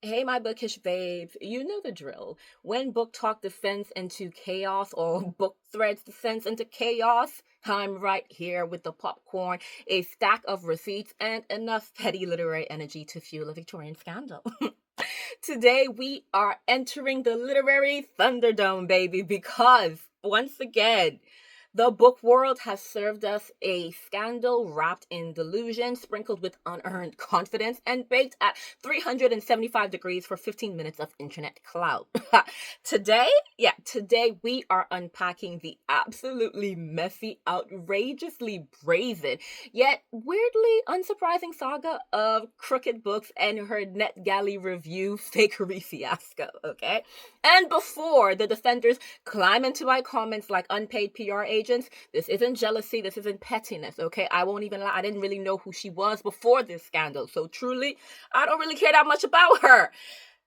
Hey, my bookish babes, you know the drill. When book talk descends into chaos or book threads descends into chaos, I'm right here with the popcorn, a stack of receipts, and enough petty literary energy to fuel a Victorian scandal. Today, we are entering the literary Thunderdome, baby, because once again, the book world has served us a scandal wrapped in delusion, sprinkled with unearned confidence, and baked at 375 degrees for 15 minutes of internet clout. today, today we are unpacking the absolutely messy, outrageously brazen, yet weirdly unsurprising saga of Crooked Books and her NetGalley review fakery fiasco, okay? And before the defenders climb into my comments like unpaid PR agents, this isn't jealousy, this isn't pettiness, okay? I won't even lie, I didn't really know who she was before this scandal, so truly, I don't really care that much about her.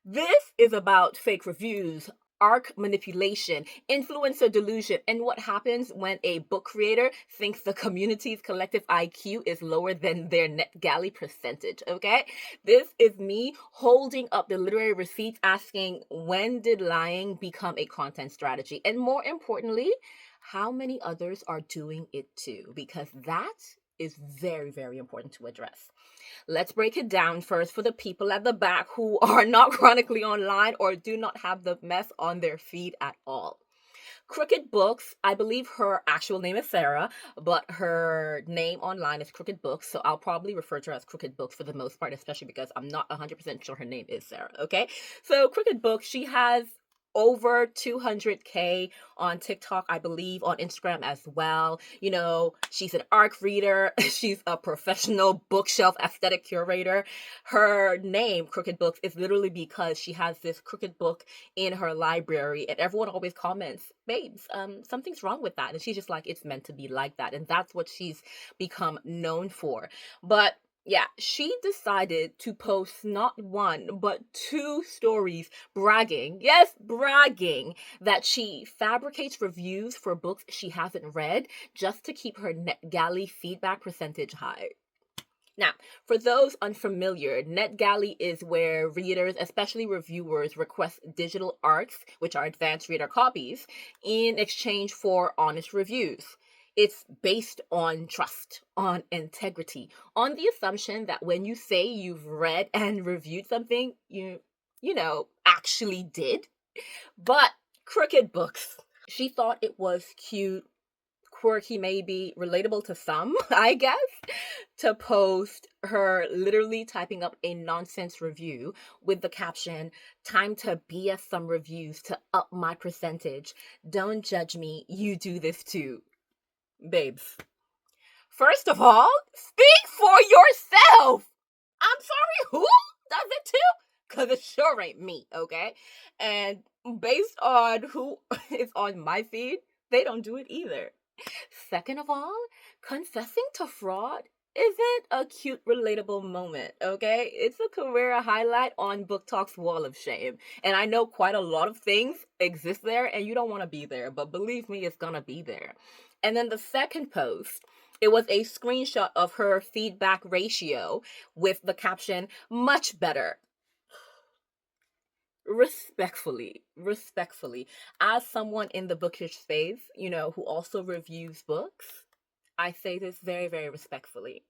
This is about fake reviews, arc manipulation, influencer delusion, and what happens when a book creator thinks the community's collective IQ is lower than their NetGalley percentage, okay? This is me holding up the literary receipts asking, when did lying become a content strategy? And more importantly, how many others are doing it too? Because that is very, very important to address. Let's break it down first for the people at the back who are not chronically online or do not have the mess on their feed at all. Crooked Books, I believe her actual name is Sarah, but her name online is Crooked Books, so I'll probably refer to her as Crooked Books for the most part, especially because I'm not 100% sure her name is Sarah, okay? So, Crooked Books, she has over 200K on TikTok, I believe, on Instagram as well. You know, she's an ARC reader, she's a professional bookshelf aesthetic curator. Her name, Crooked Books, is literally because she has this crooked book in her library, and everyone always comments, babes, something's wrong with that. And she's just like, it's meant to be like that. And that's what she's become known for. But yeah, she decided to post not one, but two stories bragging, yes, bragging, that she fabricates reviews for books she hasn't read just to keep her NetGalley feedback percentage high. Now, for those unfamiliar, NetGalley is where readers, especially reviewers, request digital ARCs, which are advanced reader copies, in exchange for honest reviews. It's based on trust, on integrity, on the assumption that when you say you've read and reviewed something, actually did. But Crooked Books, she thought it was cute, quirky, maybe relatable to some, I guess, to post her literally typing up a nonsense review with the caption, "Time to BS some reviews to up my percentage. Don't judge me, you do this too." Babes, first of all, speak for yourself. I'm sorry, who does it too? Because it sure ain't me, okay? And based on who is on my feed, they don't do it either. Second of all, confessing to fraud isn't a cute, relatable moment, okay? It's a career highlight on Book Talk's wall of shame. And I know quite a lot of things exist there, and you don't want to be there, but believe me, it's gonna be there. And then the second post, it was a screenshot of her feedback ratio with the caption, "Much better." Respectfully, as someone in the bookish space, who also reviews books, I say this very, very respectfully.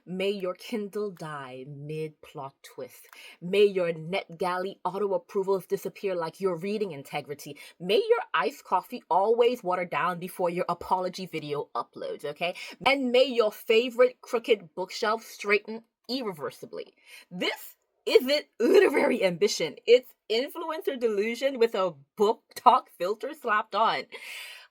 May your Kindle die mid plot twist. May your NetGalley auto approvals disappear like your reading integrity. May your iced coffee always water down before your apology video uploads, okay? And may your favorite crooked bookshelf straighten irreversibly. This isn't literary ambition. It's influencer delusion with a book talk filter slapped on.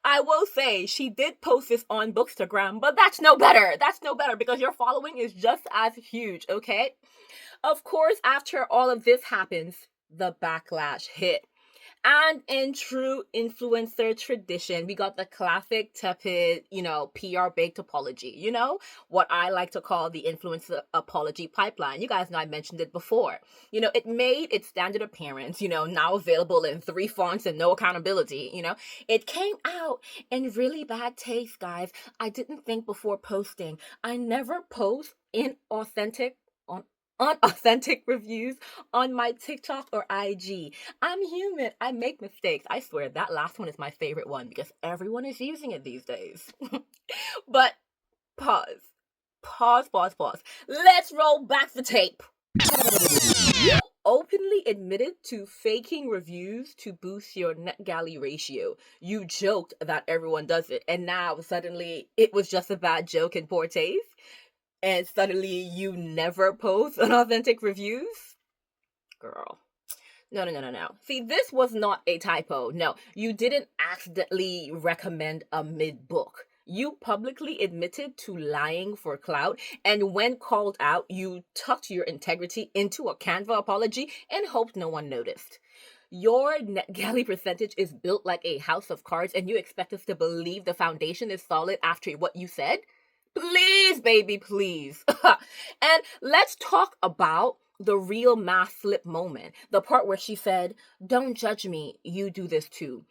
I will say she did post this on Bookstagram, but that's no better. That's no better because your following is just as huge, okay? Of course, after all of this happens, the backlash hit. And in true influencer tradition, we got the classic tepid, PR baked apology. What I like to call the influencer apology pipeline. You guys know I mentioned it before. It made its standard appearance, now available in 3 fonts and no accountability. It came out in really bad taste, guys. I didn't think before posting. I never post inauthentic on unauthentic reviews on my TikTok or IG. I'm human. I make mistakes. I swear that last one is my favorite one because everyone is using it these days. But pause. Pause. Let's roll back the tape. You openly admitted to faking reviews to boost your NetGalley ratio. You joked that everyone does it, and now suddenly it was just a bad joke in poor taste, and suddenly you never post unauthentic reviews? Girl. No. See, this was not a typo. No, you didn't accidentally recommend a mid book. You publicly admitted to lying for clout, and when called out, you tucked your integrity into a Canva apology and hoped no one noticed. Your NetGalley percentage is built like a house of cards, and you expect us to believe the foundation is solid after what you said? Please, baby, please. And let's talk about the real math flip moment. The part where she said, "Don't judge me, you do this too."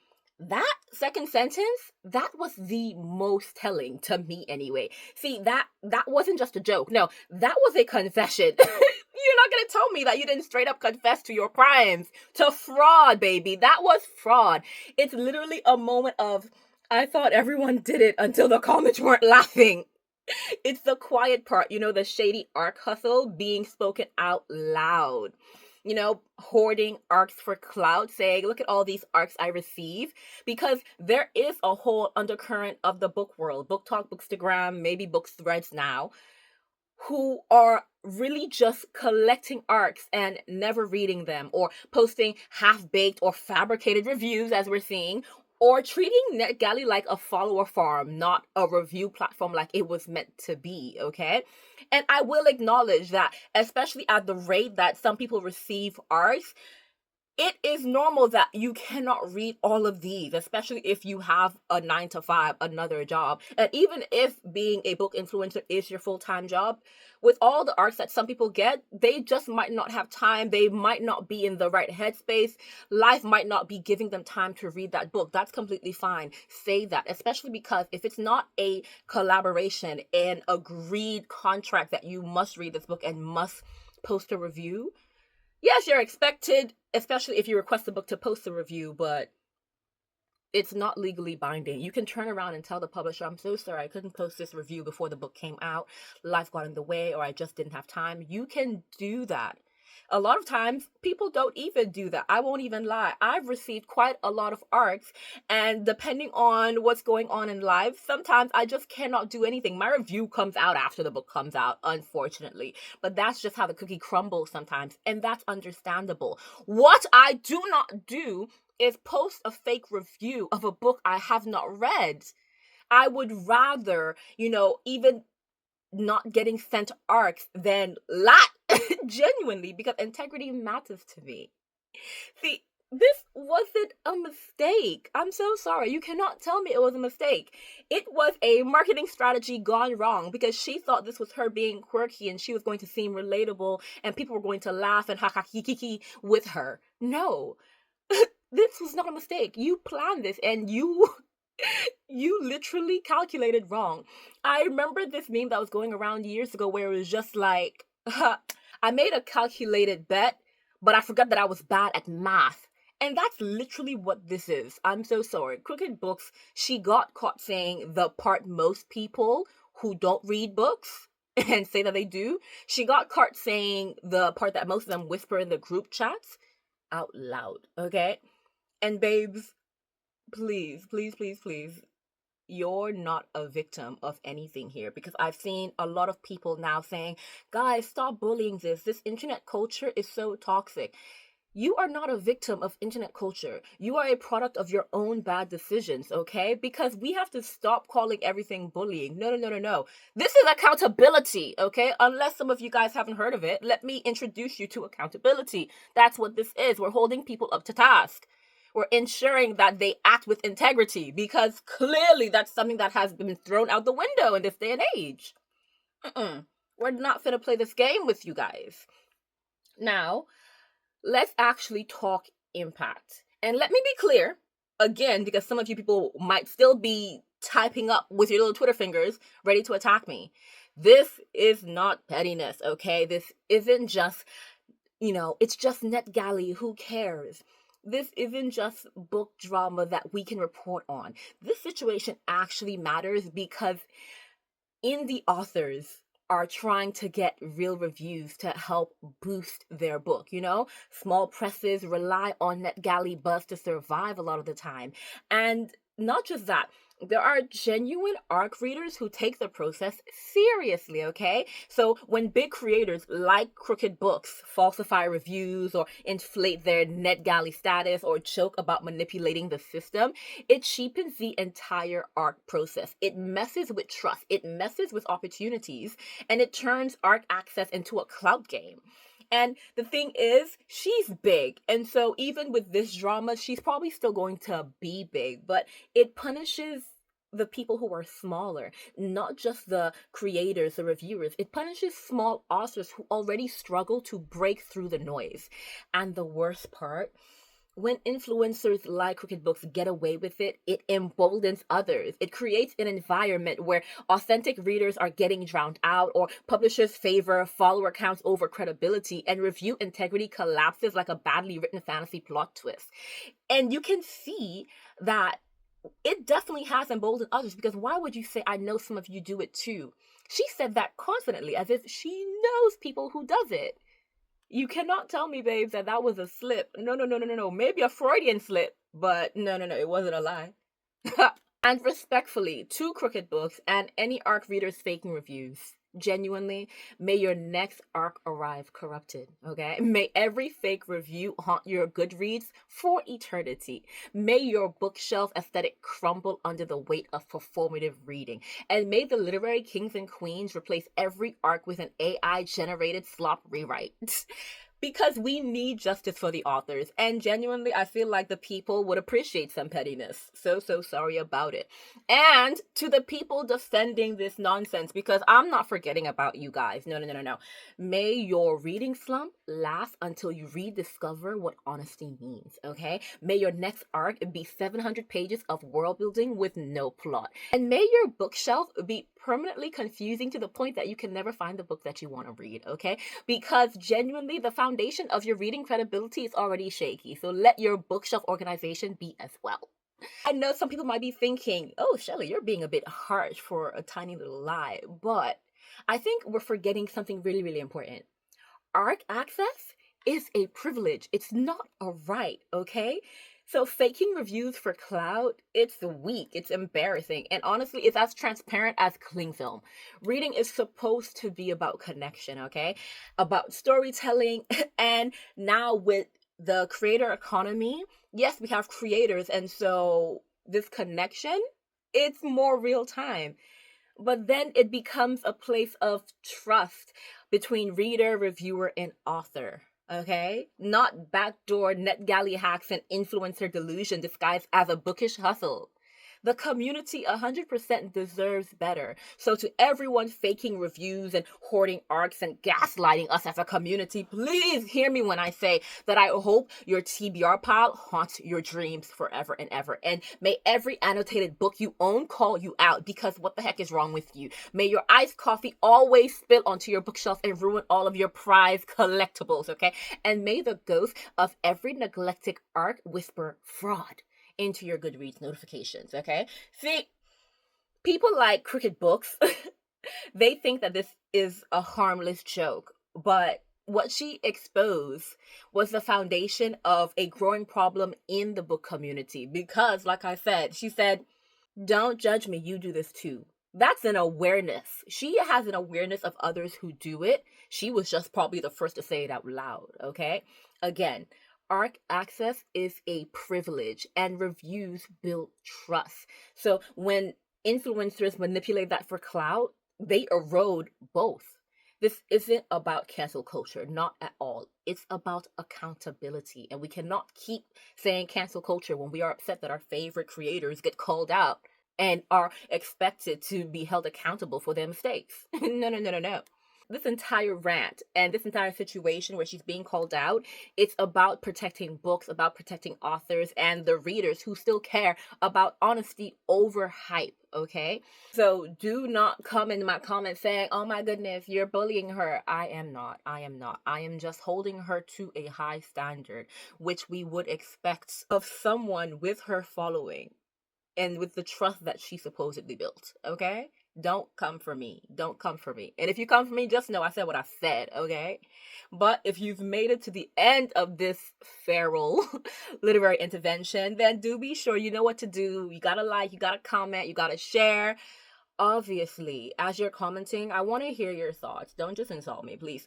That second sentence, that was the most telling to me anyway. See, that wasn't just a joke. No, that was a confession. You're not going to tell me that you didn't straight up confess to your crimes, to fraud, baby. That was fraud. It's literally a moment of, I thought everyone did it until the comments weren't laughing. It's the quiet part, the shady arc hustle being spoken out loud. Hoarding arcs for clout, saying, "Look at all these arcs I receive." Because there is a whole undercurrent of the book world, book talk, bookstagram, maybe book threads now, who are really just collecting arcs and never reading them, or posting half-baked or fabricated reviews, as we're seeing, or treating NetGalley like a follower farm, not a review platform like it was meant to be, okay? And I will acknowledge that, especially at the rate that some people receive arcs, it is normal that you cannot read all of these, especially if you have a 9 to 5, another job. And even if being a book influencer is your full-time job, with all the arcs that some people get, they just might not have time. They might not be in the right headspace. Life might not be giving them time to read that book. That's completely fine. Say that, especially because if it's not a collaboration and agreed contract that you must read this book and must post a review, yes, you're expected, especially if you request the book, to post a review, but it's not legally binding. You can turn around and tell the publisher, "I'm so sorry, I couldn't post this review before the book came out. Life got in the way, or I just didn't have time." You can do that. A lot of times, people don't even do that. I won't even lie. I've received quite a lot of arcs, and depending on what's going on in life, sometimes I just cannot do anything. My review comes out after the book comes out, unfortunately. But that's just how the cookie crumbles sometimes, and that's understandable. What I do not do is post a fake review of a book I have not read. I would rather, even not getting sent arcs than lie. Genuinely, because integrity matters to me. See, this wasn't a mistake. I'm so sorry. You cannot tell me it was a mistake. It was a marketing strategy gone wrong because she thought this was her being quirky and she was going to seem relatable and people were going to laugh and ha ha kiki with her. No. This was not a mistake. You planned this and you literally calculated wrong. I remember this meme that was going around years ago where it was just like, I made a calculated bet, but I forgot that I was bad at math. And that's literally what this is. I'm so sorry. Crooked Books, she got caught saying the part most people who don't read books and say that they do. She got caught saying the part that most of them whisper in the group chats out loud, okay? And babes, please, you're not a victim of anything here, because I've seen a lot of people now saying, "Guys, stop bullying this internet culture is so toxic." You are not a victim of internet culture. You are a product of your own bad decisions, okay? Because we have to stop calling everything bullying. No. This is accountability, okay? Unless some of you guys haven't heard of it, let me introduce you to accountability. That's what this is. We're holding people up to task. We're ensuring that they act with integrity, because clearly that's something that has been thrown out the window in this day and age. We're not going to play this game with you guys. Now, let's actually talk impact. And let me be clear, again, because some of you people might still be typing up with your little Twitter fingers ready to attack me. This is not pettiness, okay? This isn't just, it's just NetGalley, who cares? This isn't just book drama that we can report on. This situation actually matters because indie authors are trying to get real reviews to help boost their book. Small presses rely on NetGalley buzz to survive a lot of the time. And not just that, there are genuine ARC readers who take the process seriously, okay? So when big creators like Crooked Books falsify reviews or inflate their NetGalley status or joke about manipulating the system, it cheapens the entire ARC process. It messes with trust, it messes with opportunities, and it turns ARC access into a clout game. And the thing is, she's big. And so even with this drama, she's probably still going to be big, but it punishes the people who are smaller, not just the creators, the reviewers. It punishes small authors who already struggle to break through the noise. And the worst part, when influencers like Crooked Books get away with it, it emboldens others. It creates an environment where authentic readers are getting drowned out, or publishers favor follower counts over credibility, and review integrity collapses like a badly written fantasy plot twist. And you can see that it definitely has emboldened others, because why would you say, I know some of you do it too? She said that confidently, as if she knows people who does it. You cannot tell me, babes, that that was a slip. No, no, no, no, no, no. Maybe a Freudian slip, but no, no, no, it wasn't a lie. And respectfully, to Crooked Books and any ARC readers faking reviews, genuinely, may your next ARC arrive corrupted, okay? May every fake review haunt your Goodreads for eternity. May your bookshelf aesthetic crumble under the weight of performative reading. And may the literary kings and queens replace every ARC with an AI-generated slop rewrite. Because we need justice for the authors, and genuinely I feel like the people would appreciate some pettiness. So sorry about it. And to the people defending this nonsense, because I'm not forgetting about you guys. No, no, no, no, no. May your reading slump last until you rediscover what honesty means, okay? May your next arc be 700 pages of world building with no plot. And may your bookshelf be permanently confusing to the point that you can never find the book that you want to read, okay? Because genuinely, the foundation of your reading credibility is already shaky. So let your bookshelf organization be as well. I know some people might be thinking, oh, Shelly, you're being a bit harsh for a tiny little lie. But I think we're forgetting something really, really important. ARC access is a privilege. It's not a right, okay? So faking reviews for clout, it's weak, it's embarrassing, and honestly, it's as transparent as cling film. Reading is supposed to be about connection, okay? About storytelling, and now with the creator economy, yes, we have creators, and so this connection, it's more real time. But then it becomes a place of trust between reader, reviewer, and author. Okay? Not backdoor NetGalley hacks and influencer delusion disguised as a bookish hustle. The community 100% deserves better. So to everyone faking reviews and hoarding arcs and gaslighting us as a community, please hear me when I say that I hope your TBR pile haunts your dreams forever and ever. And may every annotated book you own call you out, because what the heck is wrong with you? May your iced coffee always spill onto your bookshelf and ruin all of your prized collectibles, okay? And may the ghost of every neglected arc whisper fraud into your Goodreads notifications, okay? See, people like Crooked Books, they think that this is a harmless joke, but what she exposed was the foundation of a growing problem in the book community. Because, like I said, she said, don't judge me, you do this too. That's an awareness. She has an awareness of others who do it. She was just probably the first to say it out loud, okay? Again, ARC access is a privilege, and reviews build trust. So when influencers manipulate that for clout, they erode both. This isn't about cancel culture, not at all. It's about accountability. And we cannot keep saying cancel culture when we are upset that our favorite creators get called out and are expected to be held accountable for their mistakes. No, no, no, no, no. this entire rant and this entire situation where she's being called out, it's about protecting books, about protecting authors and the readers who still care about honesty over hype, okay? So do not come in my comments saying, oh my goodness, you're bullying her. I am not. I am not. I am just holding her to a high standard, which we would expect of someone with her following and with the trust that she supposedly built, okay? Don't come for me. Don't come for me. And if you come for me, just know I said what I said, okay? But if you've made it to the end of this feral literary intervention, then do be sure you know what to do. You gotta like, you gotta comment, you gotta share. Obviously, as you're commenting, I want to hear your thoughts. Don't just insult me, please.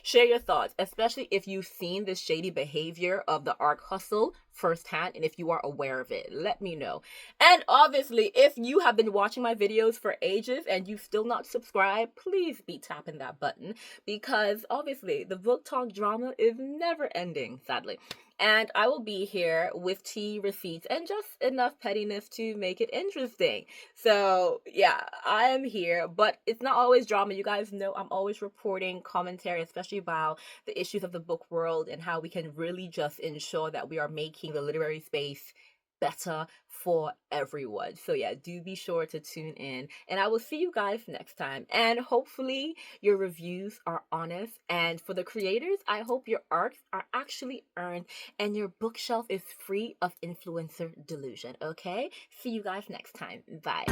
Share your thoughts, especially if you've seen the shady behavior of the ARC hustle firsthand and if you are aware of it. Let me know. And obviously, if you have been watching my videos for ages and you've still not subscribed, please be tapping that button because obviously the book talk drama is never ending, sadly. And I will be here with tea, receipts, and just enough pettiness to make it interesting. So, yeah, I am here, but it's not always drama. You guys know I'm always reporting commentary, especially about the issues of the book world and how we can really just ensure that we are making the literary space better for everyone. So yeah, do be sure to tune in and I will see you guys next time. And hopefully your reviews are honest. And for the creators, I hope your arcs are actually earned and your bookshelf is free of influencer delusion. Okay? See you guys next time. Bye.